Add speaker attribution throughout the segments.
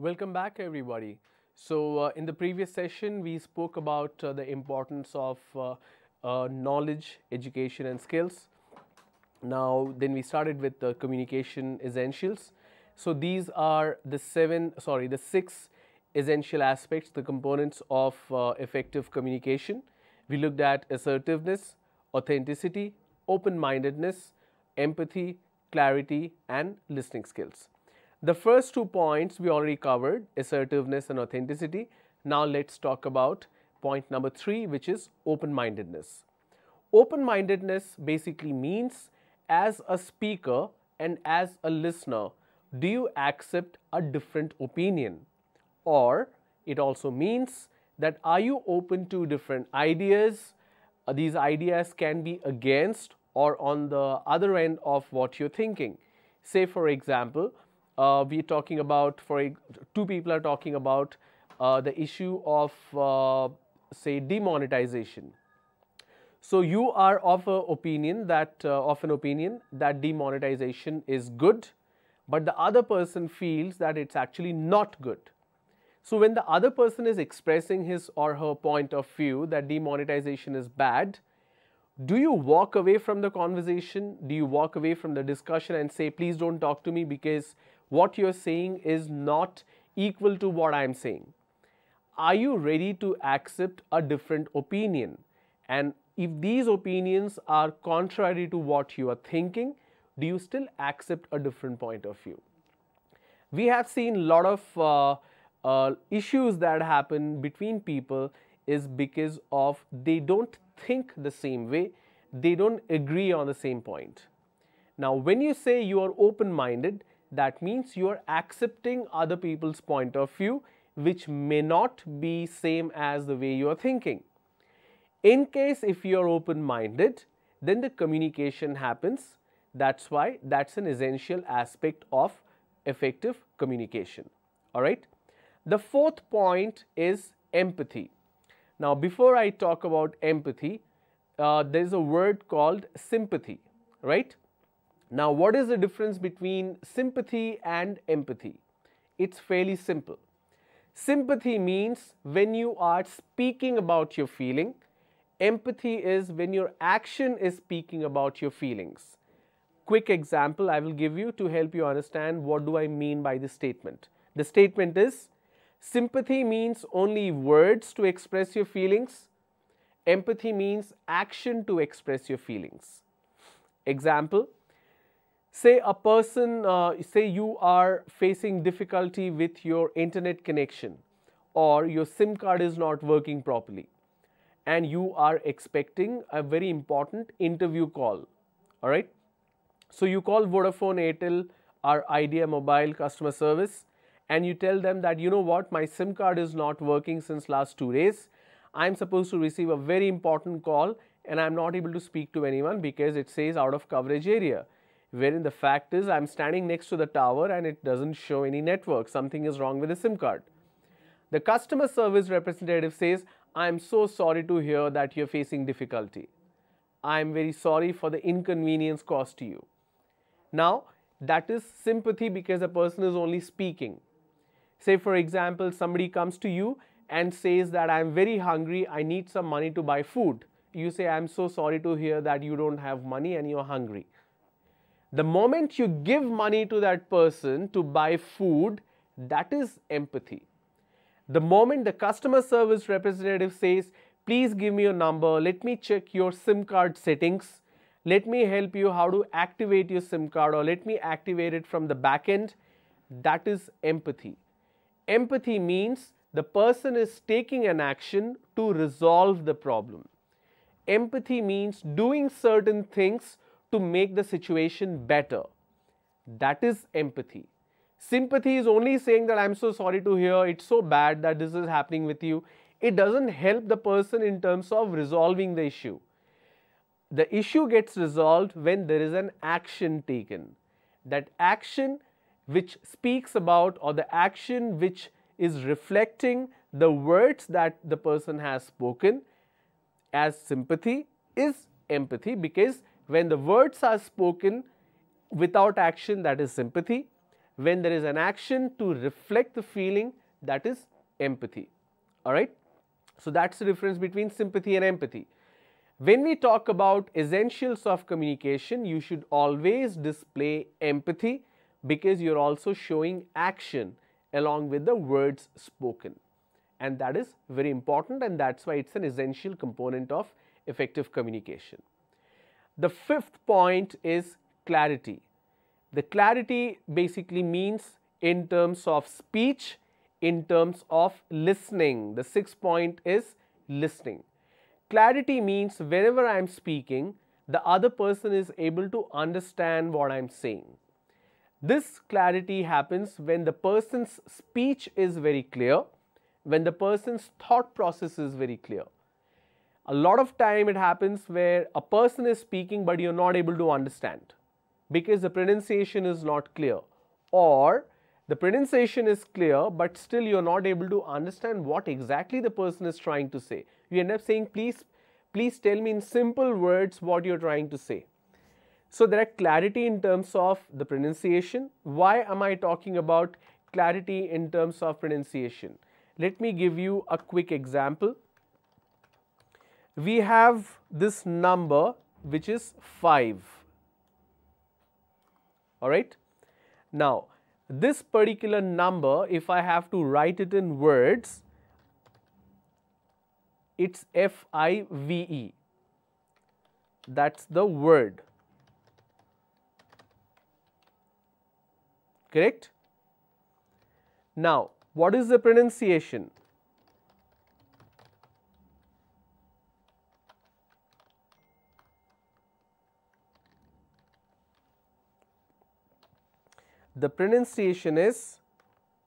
Speaker 1: Welcome back, everybody. So, in the previous session, we spoke about the importance of knowledge, education, and skills. Now, then we started with the communication essentials. So, these are the six essential aspects, the components of effective communication. We looked at assertiveness, authenticity, open-mindedness, empathy, clarity, and listening skills. The first 2 points we already covered, assertiveness and authenticity. Now let's talk about point number 3, which is open-mindedness. Open-mindedness basically means, as a speaker and as a listener, do you accept a different opinion? Or it also means that are you open to different ideas? These ideas can be against or on the other end of what you're thinking. Say, for example, we're talking about, two people are talking about the issue of, say, demonetization. So you are of an opinion that demonetization is good, but the other person feels that it's actually not good. So when the other person is expressing his or her point of view that demonetization is bad, do you walk away from the conversation? Do you walk away from the discussion and say, please don't talk to me because what you're saying is not equal to what I'm saying? Are you ready to accept a different opinion? And if these opinions are contrary to what you are thinking, do you still accept a different point of view? We have seen a lot of issues that happen between people is because of they don't think the same way, they don't agree on the same point. Now, when you say you are open-minded, that means you are accepting other people's point of view, which may not be same as the way you are thinking. In case if you are open-minded, then the communication happens. That's why that's an essential aspect of effective communication. All right. The fourth point is empathy. Now, before I talk about empathy, there is a word called sympathy, right? Now, what is the difference between sympathy and empathy? It's fairly simple. Sympathy means when you are speaking about your feeling. Empathy is when your action is speaking about your feelings. Quick example I will give you to help you understand what do I mean by this statement. The statement is, sympathy means only words to express your feelings. Empathy means action to express your feelings. Example, say a person, say you are facing difficulty with your internet connection or your SIM card is not working properly and you are expecting a very important interview call, all right? So you call Vodafone, Airtel or Idea Mobile customer service and you tell them that, you know what, my SIM card is not working since last 2 days. I'm supposed to receive a very important call and I'm not able to speak to anyone because it says out of coverage area. Wherein the fact is I'm standing next to the tower and it doesn't show any network. Something is wrong with the SIM card. The customer service representative says, I'm so sorry to hear that you're facing difficulty. I'm very sorry for the inconvenience caused to you. Now, that is sympathy because the person is only speaking. Say, for example, somebody comes to you and says that I'm very hungry, I need some money to buy food. You say, I'm so sorry to hear that you don't have money and you're hungry. The moment you give money to that person to buy food, that is empathy. The moment the customer service representative says, please give me your number, let me check your SIM card settings, let me help you how to activate your SIM card or let me activate it from the back end, that is empathy. Empathy means the person is taking an action to resolve the problem. Empathy means doing certain things to make the situation better. That is empathy. Sympathy is only saying that I'm so sorry to hear, it's so bad that this is happening with you. It doesn't help the person in terms of resolving the issue. The issue gets resolved when there is an action taken. That action which speaks about or the action which is reflecting the words that the person has spoken as sympathy is empathy, because when the words are spoken without action, that is sympathy. When there is an action to reflect the feeling, that is empathy. All right. So that's the difference between sympathy and empathy. When we talk about essentials of communication, you should always display empathy because you're also showing action along with the words spoken. And that is very important, and that's why it's an essential component of effective communication. The fifth point is clarity. The clarity basically means in terms of speech, in terms of listening. The sixth point is listening. Clarity means whenever I am speaking, the other person is able to understand what I am saying. This clarity happens when the person's speech is very clear, when the person's thought process is very clear. A lot of time it happens where a person is speaking but you're not able to understand because the pronunciation is not clear, or the pronunciation is clear but still you're not able to understand what exactly the person is trying to say. You end up saying, please tell me in simple words what you're trying to say. So there are clarity in terms of the pronunciation. Why am I talking about clarity in terms of pronunciation? Let me give you a quick example. We have this number which is 5. All right. Now, this particular number, if I have to write it in words, it's FIVE. That's the word. Correct? Now, what is the pronunciation? The pronunciation is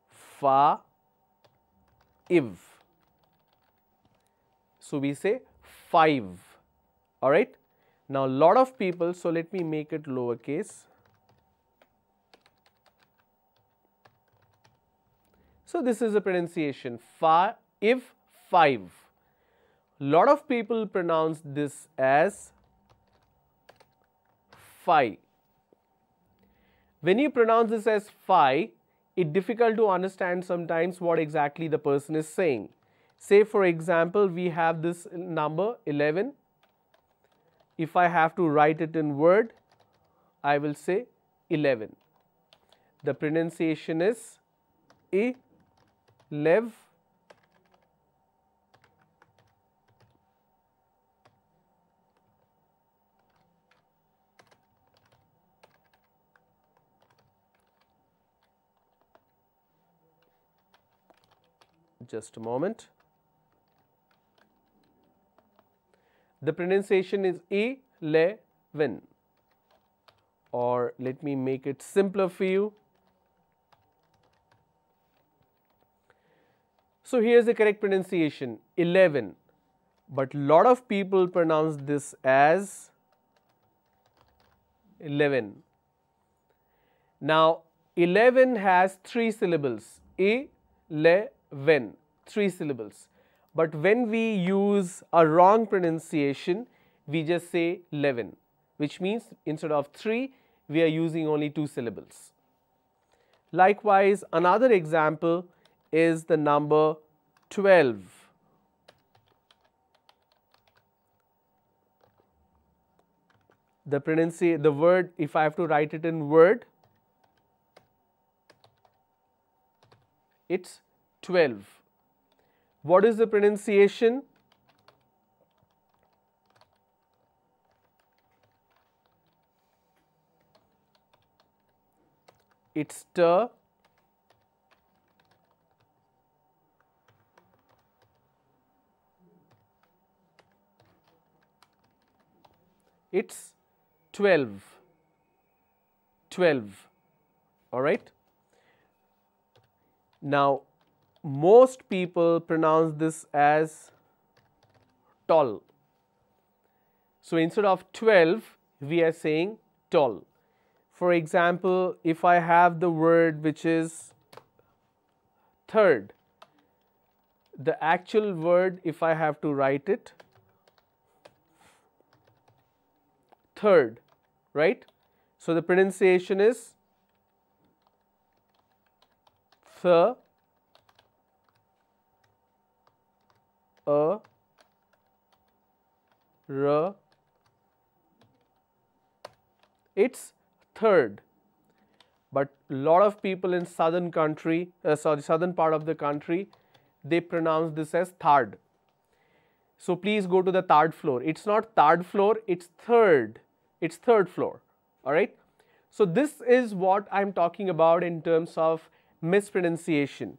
Speaker 1: fa, iv. So we say 5. All right. Now, a lot of people, so let me make it lowercase. So this is the pronunciation fa, iv, 5. Lot of people pronounce this as fi. When you pronounce this as fi, it's difficult to understand sometimes what exactly the person is saying. Say for example, we have this number 11. If I have to write it in word, I will say 11. The pronunciation is lev. Just a moment. The pronunciation is 11, or let me make it simpler for you. So here's the correct pronunciation 11, but lot of people pronounce this as 11. Now 11 has 3 syllables, 11, 3 syllables. But when we use a wrong pronunciation, we just say 11, which means instead of 3, we are using only 2 syllables. Likewise, another example is the number 12. The word, if I have to write it in word, it's 12. What is the pronunciation? It's t. It's 12. 12. All right. Now, most people pronounce this as tall. So instead of 12, we are saying tall. For example, if I have the word which is third, the actual word, if I have to write it, third, right? So the pronunciation is th, a, r. It's third. But a lot of people in southern country, southern part of the country, they pronounce this as third. So please go to the third floor. It's not third floor, it's third. It's third floor. All right. So this is what I'm talking about in terms of mispronunciation.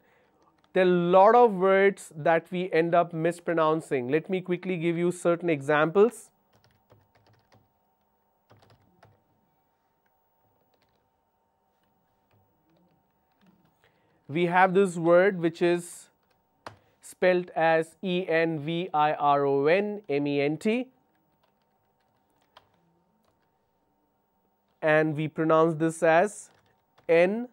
Speaker 1: There are a lot of words that we end up mispronouncing. Let me quickly give you certain examples. We have this word which is spelled as environment, and we pronounce this as environment.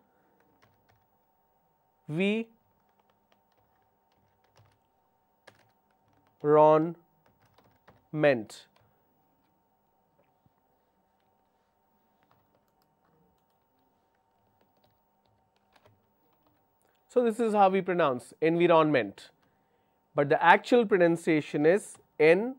Speaker 1: So this is how we pronounce environment, but the actual pronunciation is environment.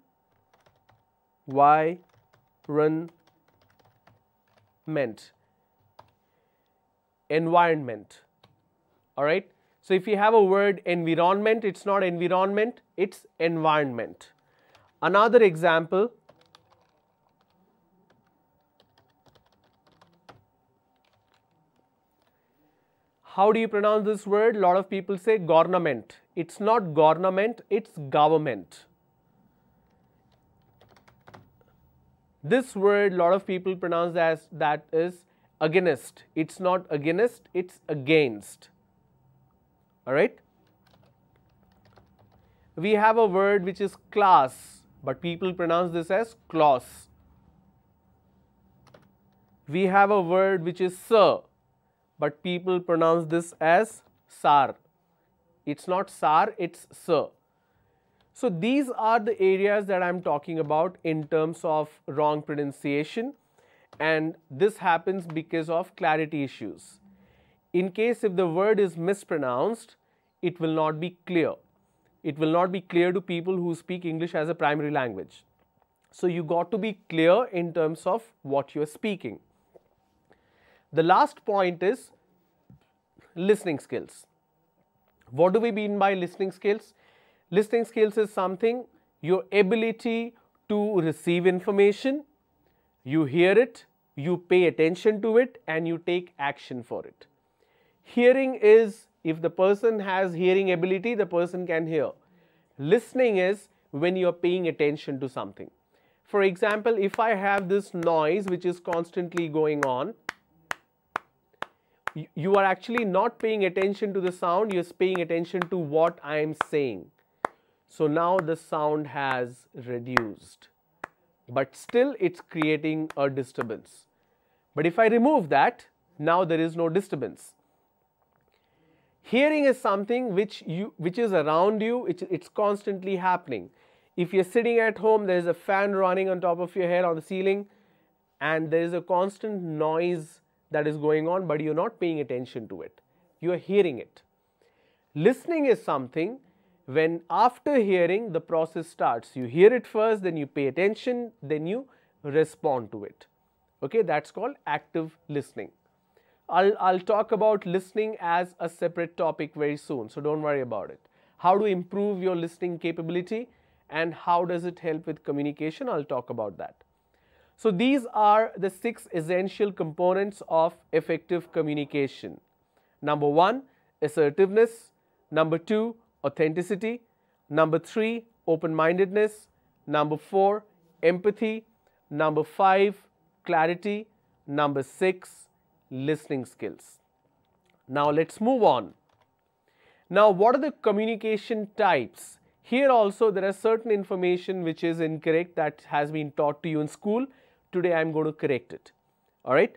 Speaker 1: All right. So if you have a word environment, it's not environment, it's environment. Another example. How do you pronounce this word? A lot of people say government. It's not government, it's government. This word, a lot of people pronounce as that is against. It's not against, it's against. All right. We have a word which is class, but people pronounce this as clause. We have a word which is sir, but people pronounce this as sar. It's not sar, it's sir. So these are the areas that I'm talking about in terms of wrong pronunciation, and this happens because of clarity issues. In case if the word is mispronounced, it will not be clear. It will not be clear to people who speak English as a primary language. So you got to be clear in terms of what you're speaking. The last point is listening skills. What do we mean by listening skills? Listening skills is something, your ability to receive information, you hear it, you pay attention to it, and you take action for it. Hearing is, if the person has hearing ability, the person can hear. Listening is when you are paying attention to something. For example, if I have this noise which is constantly going on, you are actually not paying attention to the sound, you're paying attention to what I am saying. So now the sound has reduced, but still it's creating a disturbance. But if I remove that, now there is no disturbance. Hearing is something which is around you, it's constantly happening. If you're sitting at home, there is a fan running on top of your head on the ceiling, and there is a constant noise that is going on, but you're not paying attention to it. You are hearing it. Listening is something when after hearing the process starts. You hear it first, then you pay attention, then you respond to it. Okay, that's called active listening. I'll talk about listening as a separate topic very soon, so don't worry about it. How to improve your listening capability and how does it help with communication, I'll talk about that. So these are the 6 essential components of effective communication. Number 1, assertiveness. Number 2, authenticity. Number 3, open-mindedness. Number 4, empathy. Number 5, clarity. Number 6, listening skills. Now let's move on. Now what are the communication types? Here also there are certain information which is incorrect that has been taught to you in school. Today I am going to correct it. All right.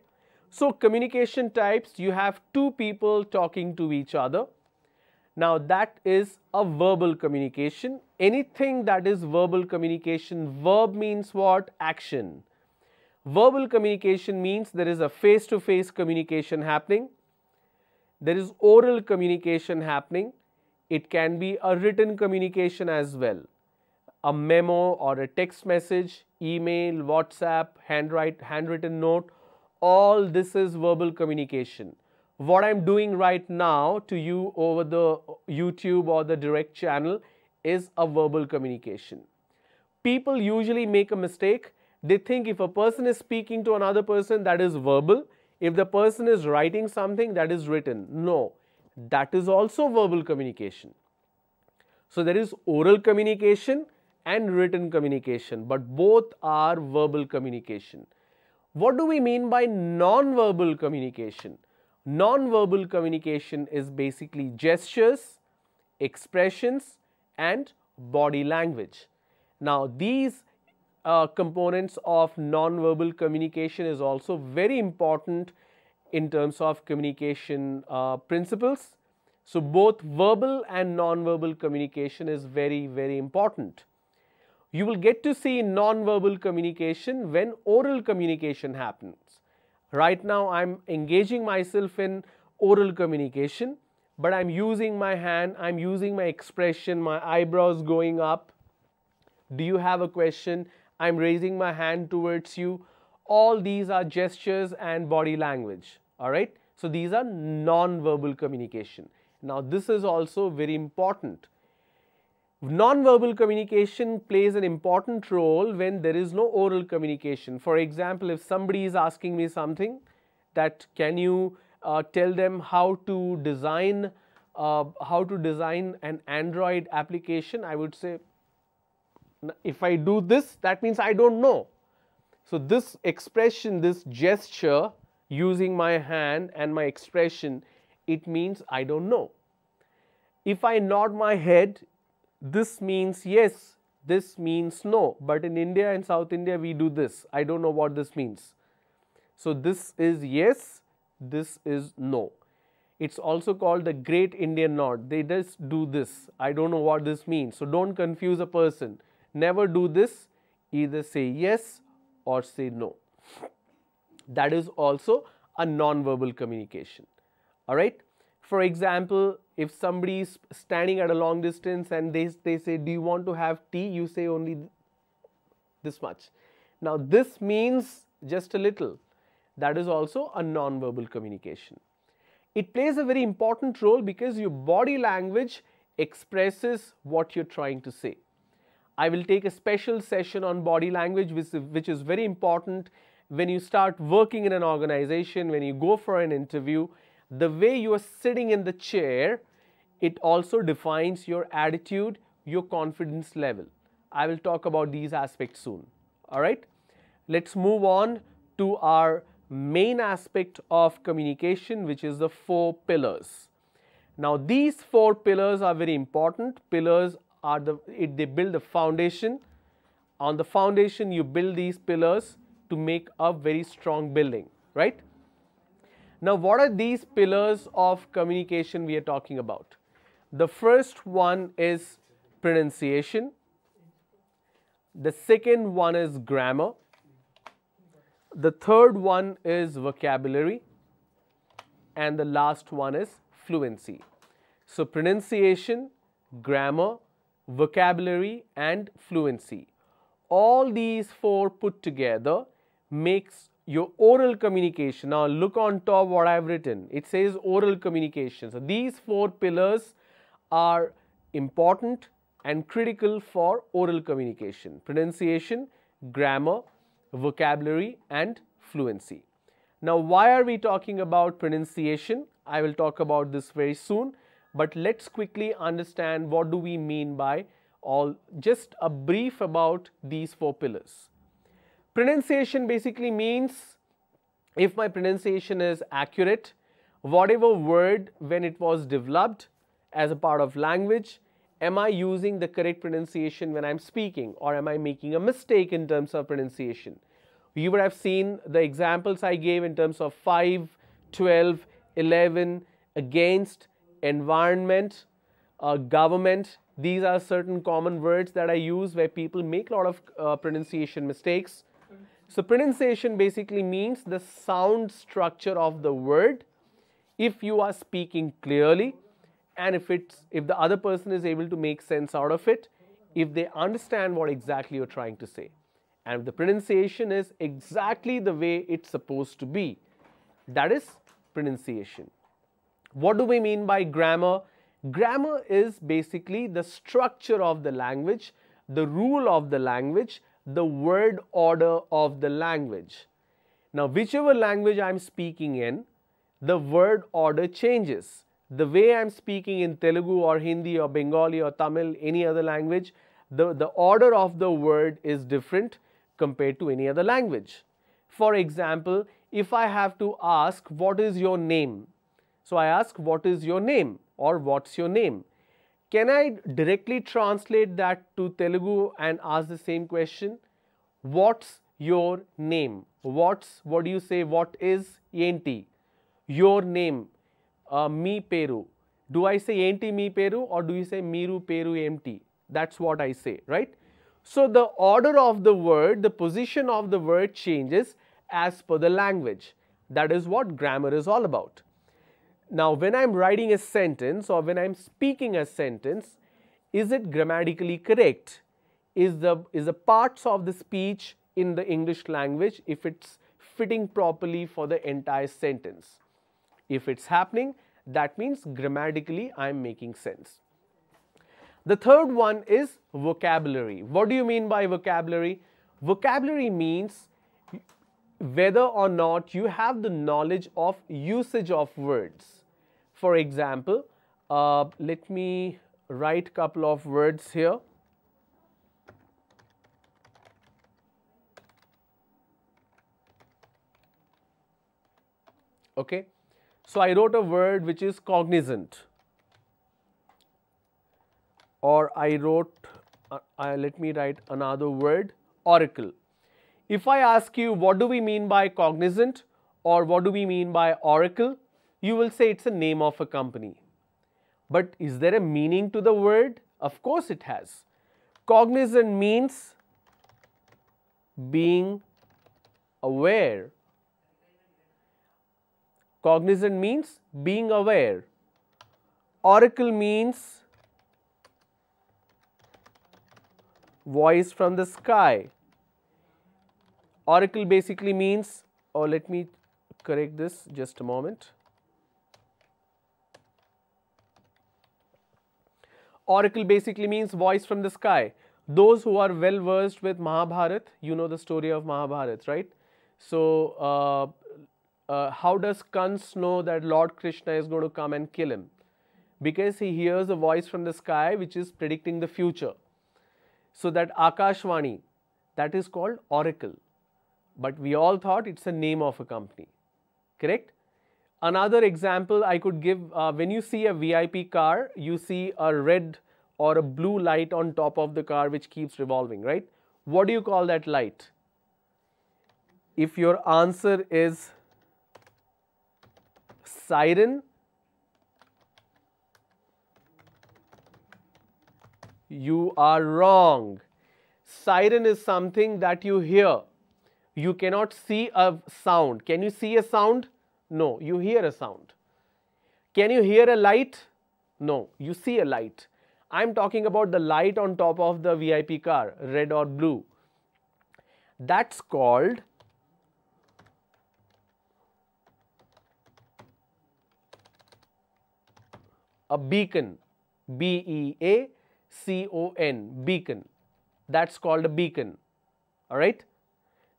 Speaker 1: So communication types, you have 2 people talking to each other. Now that is a verbal communication. Anything that is verbal communication, verb means what? Action. Verbal communication means there is a face-to-face communication happening. there is oral communication happening. It can be a written communication as well. A memo or a text message, email, WhatsApp, handwritten note, all this is verbal communication. What I'm doing right now to you over the YouTube or the direct channel is a verbal communication. People usually make a mistake. They think if a person is speaking to another person, that is verbal. If the person is writing something, that is written. No, that is also verbal communication. So there is oral communication and written communication, but both are verbal communication. What do we mean by non-verbal communication? Non-verbal communication is basically gestures, expressions, and body language. Now, these components of non-verbal communication is also very important in terms of communication principles. So, both verbal and non-verbal communication is very, very important. You will get to see non-verbal communication when oral communication happens. Right now, I am engaging myself in oral communication, but I am using my hand, I am using my expression, my eyebrows going up. Do you have a question? I am raising my hand towards you. All these are gestures and body language. All right. So, these are non-verbal communication. Now, this is also very important. Non-verbal communication plays an important role when there is no oral communication. For example, if somebody is asking me something that can you tell them how to design an Android application, I would say, if I do this, that means I don't know. So, this expression, this gesture using my hand and my expression, it means I don't know. If I nod my head, this means yes, this means no. But in India and South India, we do this. I don't know what this means. So, this is yes, this is no. It's also called the Great Indian Nod. They just do this. I don't know what this means. So, don't confuse a person. Never do this. Either say yes or say no. That is also a non-verbal communication. All right. For example, if somebody is standing at a long distance and they say, do you want to have tea? You say only this much. Now, this means just a little. That is also a non-verbal communication. It plays a very important role because your body language expresses what you're trying to say. I will take a special session on body language, which is very important when you start working in an organization, when you go for an interview. The way you are sitting in the chair, it also defines your attitude, your confidence level. I will talk about these aspects soon. All right. Let's move on to our main aspect of communication, which is the 4 pillars. Now, these 4 pillars are very important. Pillars are they build the foundation. On the foundation, you build these pillars to make a very strong building, right? Now, what are these pillars of communication we are talking about? The first one is pronunciation. The second one is grammar. The third one is vocabulary. And the last one is fluency. So, pronunciation, grammar, vocabulary and fluency. All these 4 put together makes your oral communication. Now, look on top what I have written. It says oral communication. So, these 4 pillars are important and critical for oral communication. Pronunciation, grammar, vocabulary and fluency. Now, why are we talking about pronunciation? I will talk about this very soon. But let's quickly understand what do we mean by just a brief about these 4 pillars. Pronunciation basically means if my pronunciation is accurate, whatever word when it was developed as a part of language, am I using the correct pronunciation when I'm speaking, or am I making a mistake in terms of pronunciation? You would have seen the examples I gave in terms of 5, 12, 11, against, environment, government. These are certain common words that I use where people make a lot of pronunciation mistakes. So, pronunciation basically means the sound structure of the word if you are speaking clearly and if the other person is able to make sense out of it, if they understand what exactly you're trying to say, and if the pronunciation is exactly the way it's supposed to be, that is pronunciation. What do we mean by grammar? Grammar is basically the structure of the language, the rule of the language, the word order of the language. Now, whichever language I'm speaking in, the word order changes. The way I'm speaking in Telugu or Hindi or Bengali or Tamil, any other language, the order of the word is different compared to any other language. For example, if I have to ask, what is your name? So I ask, what is your name or what's your name? Can I directly translate that to Telugu and ask the same question? What's your name? What do you say? What is enti? Your name, mi peru. Do I say enti mi peru or do you say miru peru enti? That's what I say, right? So the order of the word, the position of the word changes as per the language. That is what grammar is all about. Now, when I'm writing a sentence or when I'm speaking a sentence, is it grammatically correct? Is the parts of the speech in the English language, if it's fitting properly for the entire sentence? If it's happening, that means grammatically I'm making sense. The third one is vocabulary. What do you mean by vocabulary? Vocabulary means whether or not you have the knowledge of usage of words. For example, let me write a couple of words here. Okay, so I wrote a word which is cognizant, or I wrote, let me write another word, oracle. If I ask you what do we mean by cognizant or what do we mean by oracle, you will say it's a name of a company. But is there a meaning to the word? Of course it has. Cognizant means being aware. Cognizant means being aware. Oracle means voice from the sky. Oracle basically means, or let me correct this just a moment. Oracle basically means voice from the sky. Those who are well versed with Mahabharata, you know the story of Mahabharata, right? So, how does Kans know that Lord Krishna is going to come and kill him? Because he hears a voice from the sky which is predicting the future. So that Akashvani, that is called oracle. But we all thought it's a name of a company, correct? Another example I could give, when you see a VIP car, you see a red or a blue light on top of the car which keeps revolving, right? What do you call that light? If your answer is siren, you are wrong. Siren is something that you hear. You cannot see a sound. Can you see a sound? No, you hear a sound. Can you hear a light? No, you see a light. I'm talking about the light on top of the VIP car, red or blue. That's called a beacon. B-E-A-C-O-N, beacon. That's called a beacon. All right.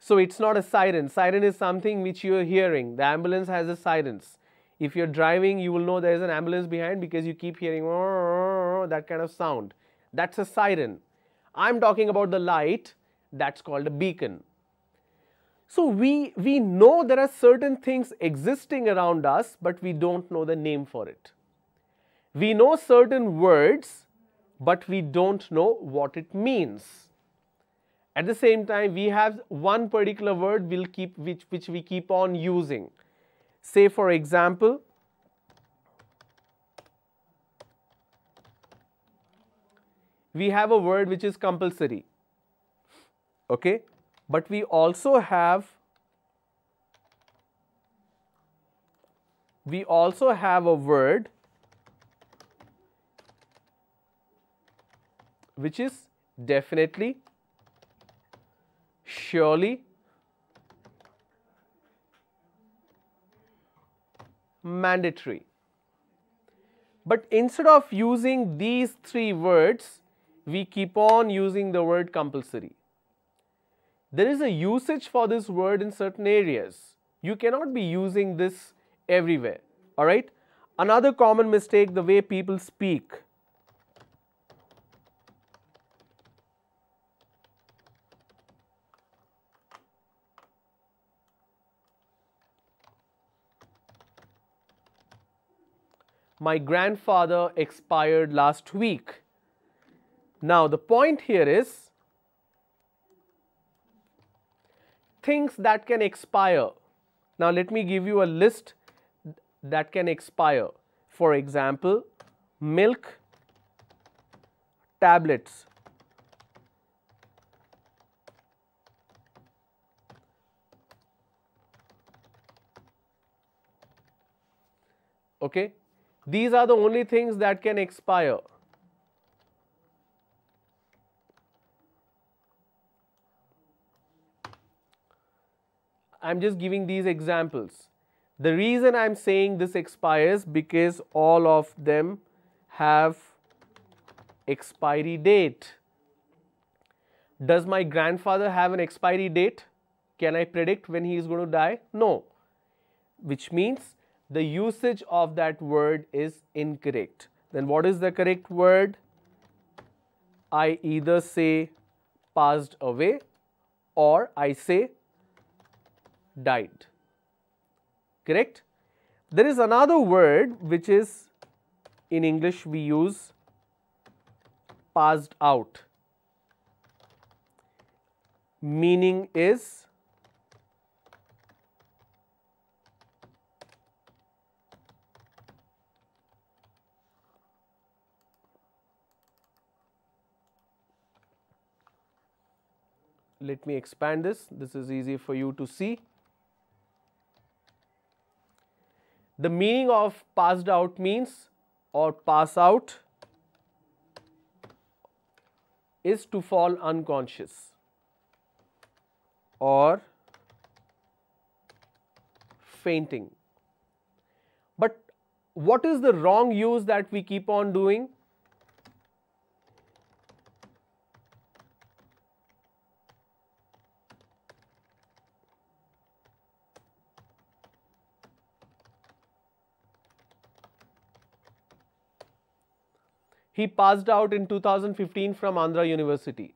Speaker 1: So it's not a siren. Siren is something which you are hearing. The ambulance has a sirens. If you're driving, you will know there is an ambulance behind because you keep hearing that kind of sound. That's a siren. I'm talking about the light. That's called a beacon. So we know there are certain things existing around us, but we don't know the name for it. We know certain words, but we don't know what it means. At the same time, we have one particular word which we keep on using. Say for example, we have a word which is compulsory, okay? But we also have we also have a word which is definitely, surely, mandatory. But instead of using these three words, we keep on using the word compulsory. There is a usage for this word in certain areas. You cannot be using this everywhere. All right. Another common mistake, the way people speak. My grandfather expired last week. Now, the point here is things that can expire. Now, let me give you a list that can expire. For example, milk, tablets. Okay. These are the only things that can expire. I'm just giving these examples. The reason I'm saying this expires because all of them have expiry date. Does my grandfather have an expiry date? Can I predict when he is going to die? No. Which means the usage of that word is incorrect. Then what is the correct word? I either say passed away or I say died. Correct? There is another word which is in English we use passed out. Meaning is let me expand this. This is easy for you to see. The meaning of passed out means or pass out is to fall unconscious or fainting. But what is the wrong use that we keep on doing? He passed out in 2015 from Andhra University.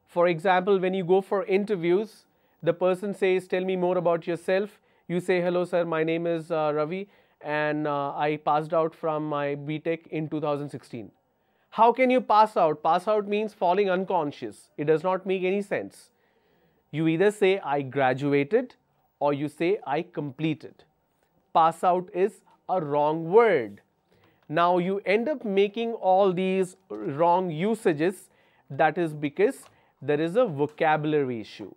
Speaker 1: For example, when you go for interviews, the person says, tell me more about yourself. You say, hello sir, my name is Ravi and I passed out from my BTech in 2016. How can you pass out? Pass out means falling unconscious. It does not make any sense. You either say I graduated or you say I completed. Pass out is a wrong word. Now you end up making all these wrong usages. That is because there is a vocabulary issue.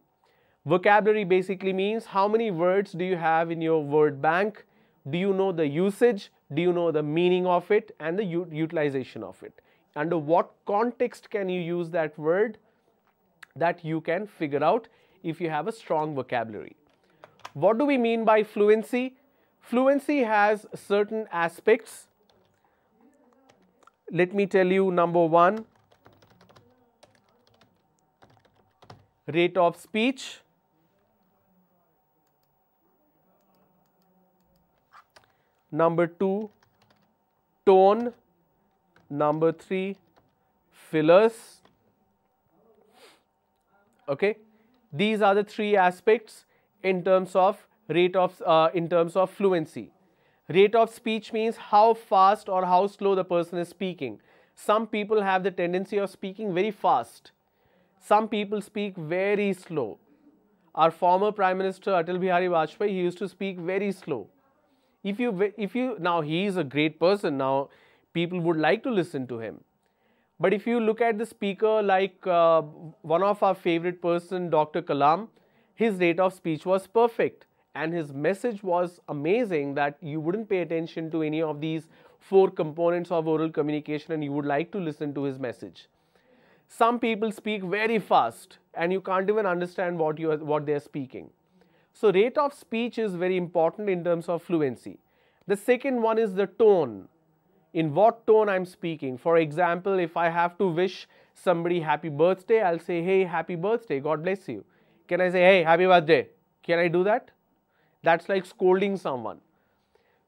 Speaker 1: Vocabulary basically means how many words do you have in your word bank? Do you know the usage? Do you know the meaning of it and the utilization of it? Under what context can you use that word? That you can figure out if you have a strong vocabulary. What do we mean by fluency? Fluency has certain aspects. Let me tell you, number one, rate of speech. Number two, tone. Number three, fillers. Okay, these are the three aspects in terms of fluency. Rate of speech means how fast or how slow the person is speaking. Some people have the tendency of speaking very fast. Some people speak very slow. Our former Prime Minister Atal Bihari Vajpayee, he used to speak very slow. Now he is a great person. Now people would like to listen to him. But if you look at the speaker like one of our favorite person, Dr. Kalam, his rate of speech was perfect. and his message was amazing that you wouldn't pay attention to any of these 4 components of oral communication and you would like to listen to his message. Some people speak very fast and you can't even understand what they are speaking. So rate of speech is very important in terms of fluency. The second one is the tone. In what tone I'm speaking. For example, if I have to wish somebody happy birthday, I'll say, hey, happy birthday, God bless you. Can I say, hey, happy birthday? Can I do that? That's like scolding someone.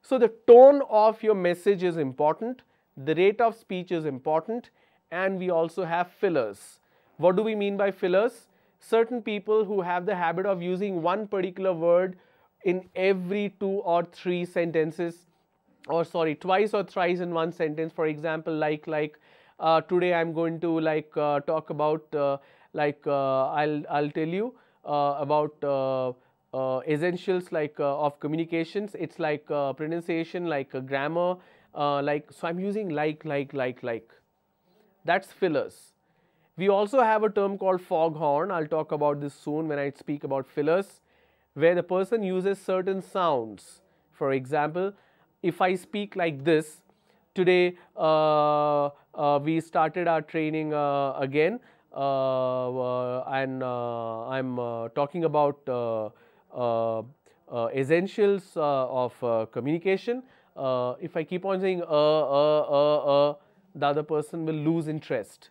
Speaker 1: So the tone of your message is important, the rate of speech is important, and we also have fillers. What do we mean by fillers? Certain people who have the habit of using one particular word in every 2 or 3 sentences, or sorry, twice or thrice in one sentence. For example, like today I'm going to talk about I'll tell you about essentials of communications. It's like pronunciation, like grammar, so I'm using like. That's fillers. We also have a term called foghorn. I'll talk about this soon when I speak about fillers, where the person uses certain sounds. For example, if I speak like this, today we started our training again, and I'm talking about essentials of communication. If I keep on saying the other person will lose interest.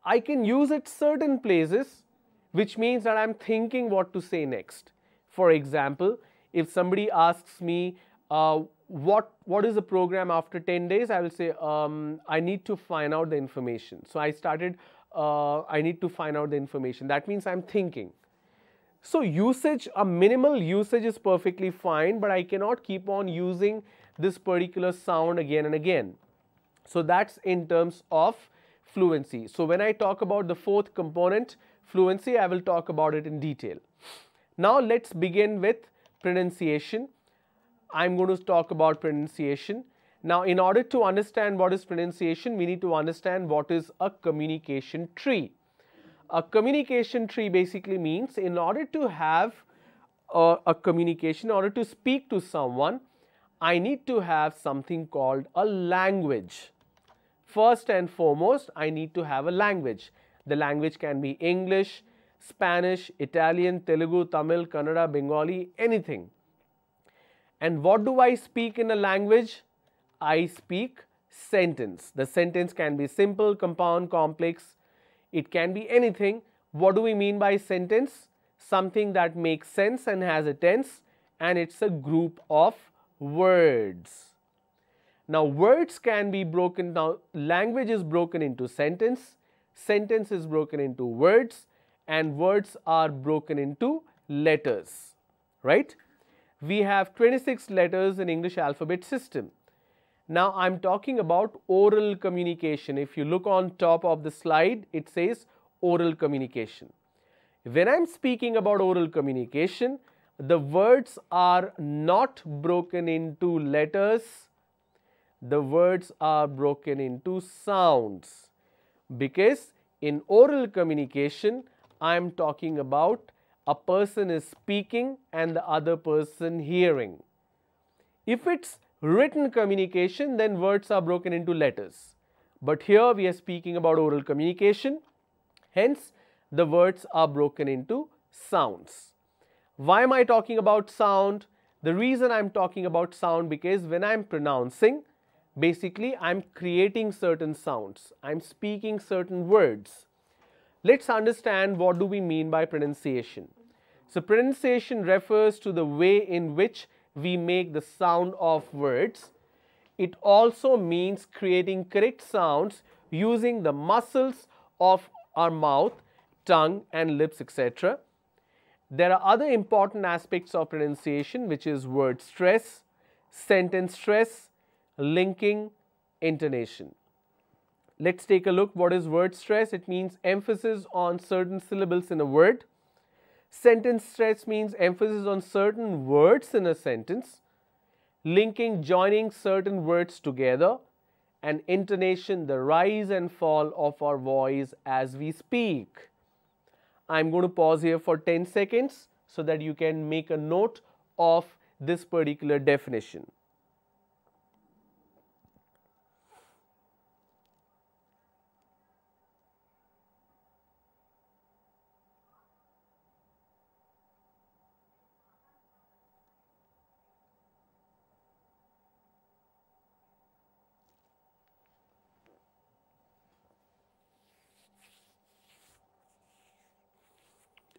Speaker 1: I can use it certain places, which means that I'm thinking what to say next. For example, if somebody asks me what is the program after 10 days, I will say I need to find out the information. So I started I need to find out the information. That means I'm thinking. So usage, a minimal usage is perfectly fine, but I cannot keep on using this particular sound again and again. So that's in terms of fluency. So when I talk about the 4th component, fluency, I will talk about it in detail. Now let's begin with pronunciation. I'm going to talk about pronunciation. Now, in order to understand what is pronunciation, we need to understand what is a communication tree. A communication tree basically means in order to have a communication, in order to speak to someone, I need to have something called a language. First and foremost, I need to have a language. The language can be English, Spanish, Italian, Telugu, Tamil, Kannada, Bengali, anything. And what do I speak in a language? I speak sentence. The sentence can be simple, compound, complex. It can be anything. What do we mean by sentence? Something that makes sense and has a tense, and it's a group of words. Now, words can be broken down. Language is broken into sentence, sentence is broken into words, and words are broken into letters, right? We have 26 letters in English alphabet system. Now, I'm talking about oral communication. If you look on top of the slide, it says oral communication. When I'm speaking about oral communication, the words are not broken into letters. The words are broken into sounds, because in oral communication, I am talking about a person is speaking and the other person hearing. If it's written communication, then words are broken into letters. But here we are speaking about oral communication, hence the words are broken into sounds. Why am I talking about sound? The reason I'm talking about sound, because when I'm pronouncing, basically I'm creating certain sounds, I'm speaking certain words. Let's understand what do we mean by pronunciation. So pronunciation refers to the way in which we make the sound of words. It also means creating correct sounds using the muscles of our mouth, tongue and lips, etc. There are other important aspects of pronunciation, which is word stress, sentence stress, linking, intonation. Let's take a look. What is word stress? It means emphasis on certain syllables in a word. Sentence stress means emphasis on certain words in a sentence. Linking, joining certain words together. And intonation, the rise and fall of our voice as we speak. I'm going to pause here for 10 seconds so that you can make a note of this particular definition.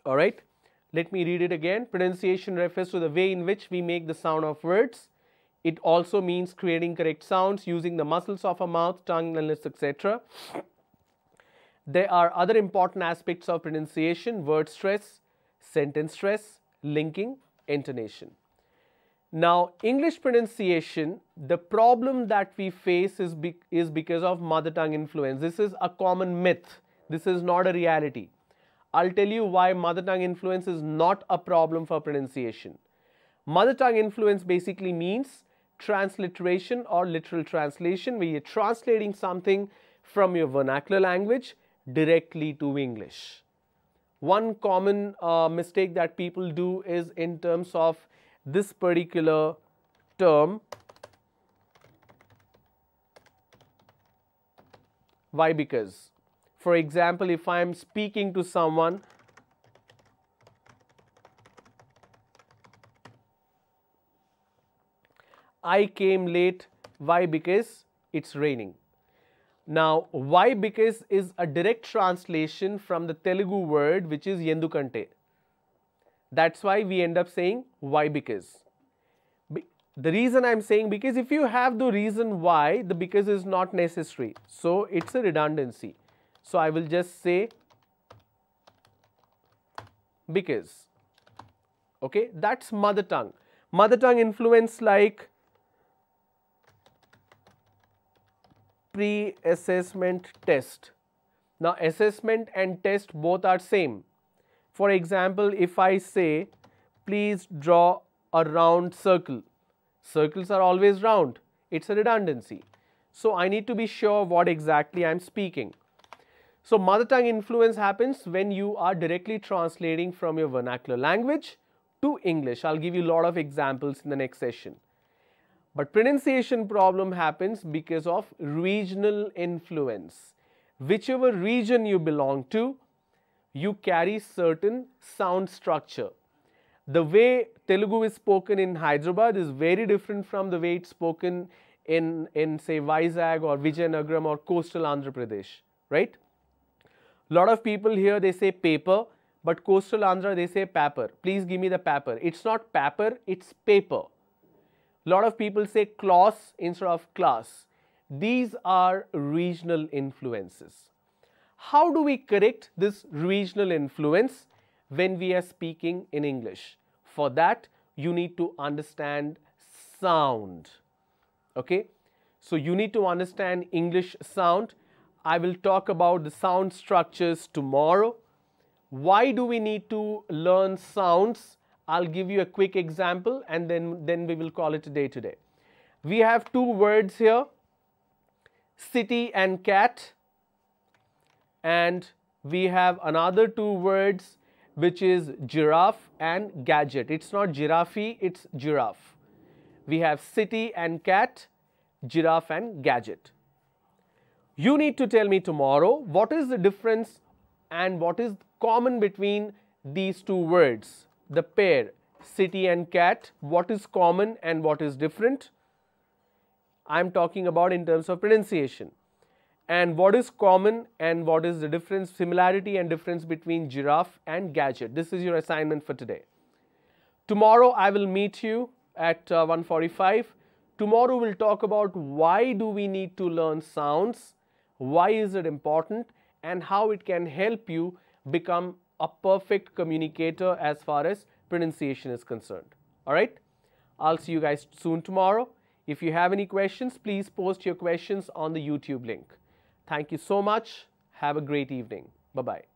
Speaker 1: All right, let me read it again. Pronunciation refers to the way in which we make the sound of words. It also means creating correct sounds using the muscles of our mouth, tongue, and lips, etc. There are other important aspects of pronunciation: word stress, sentence stress, linking, intonation. Now, English pronunciation, the problem that we face is because of mother tongue influence. This is a common myth. This is not a reality. I'll tell you why mother tongue influence is not a problem for pronunciation. Mother tongue influence basically means transliteration or literal translation, where you're translating something from your vernacular language directly to English. One common mistake that people do is in terms of this particular term. Why? Because, for example, if I am speaking to someone, I came late. Why? Because it's raining. Now, why? Because is a direct translation from the Telugu word which is Yendukante. That's why we end up saying why because. The reason I'm saying because if you have the reason why, the because is not necessary. So it's a redundancy. So I will just say because. Okay, that's mother tongue. Mother tongue influence like pre-assessment test. Now, assessment and test both are same. For example, if I say, please draw a round circle. Circles are always round. It's a redundancy. So I need to be sure what exactly I'm speaking. So mother tongue influence happens when you are directly translating from your vernacular language to English. I'll give you a lot of examples in the next session. But pronunciation problem happens because of regional influence. Whichever region you belong to, you carry certain sound structure. The way Telugu is spoken in Hyderabad is very different from the way it's spoken in say Vizag or Vijayanagaram or coastal Andhra Pradesh, right? A lot of people here, they say paper, but coastal Andhra, they say paper. Please give me the paper. It's not paper, it's paper. A lot of people say class instead of class. These are regional influences. How do we correct this regional influence when we are speaking in English? For that, you need to understand sound. Okay? So you need to understand English sound. I will talk about the sound structures tomorrow. Why do we need to learn sounds? I'll give you a quick example and then we will call it a day today. We have two words here, city and cat, and we have another two words which is giraffe and gadget. It's not giraffe, it's giraffe. We have city and cat, giraffe and gadget. You need to tell me tomorrow what is the difference and what is common between these two words. The pair city and cat, what is common and what is different? I am talking about in terms of pronunciation. And what is common and what is the difference, similarity and difference between giraffe and gadget. This is your assignment for today. Tomorrow I will meet you at 1:45. Tomorrow we'll talk about why do we need to learn sounds, why is it important, and how it can help you become a perfect communicator as far as pronunciation is concerned. All right? I'll see you guys soon tomorrow. If you have any questions, please post your questions on the YouTube link. Thank you so much. Have a great evening. Bye-bye.